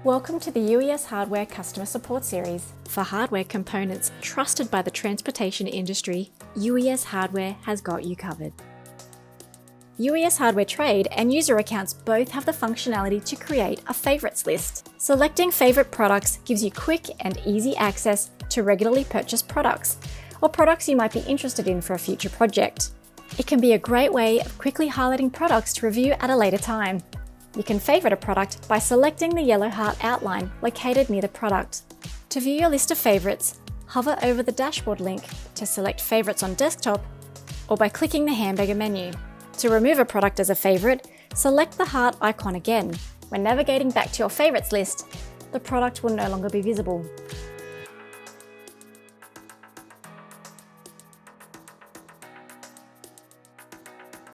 Welcome to the UES Hardware Customer Support Series. For hardware components trusted by the transportation industry, UES Hardware has got you covered. UES Hardware Trade and user accounts both have the functionality to create a favorites list. Selecting favorite products gives you quick and easy access to regularly purchased products, or products you might be interested in for a future project. It can be a great way of quickly highlighting products to review at a later time. You can favorite a product by selecting the yellow heart outline located near the product. To view your list of favorites, hover over the dashboard link to select favorites on desktop, or by clicking the hamburger menu. To remove a product as a favorite, select the heart icon again. When navigating back to your favorites list, the product will no longer be visible.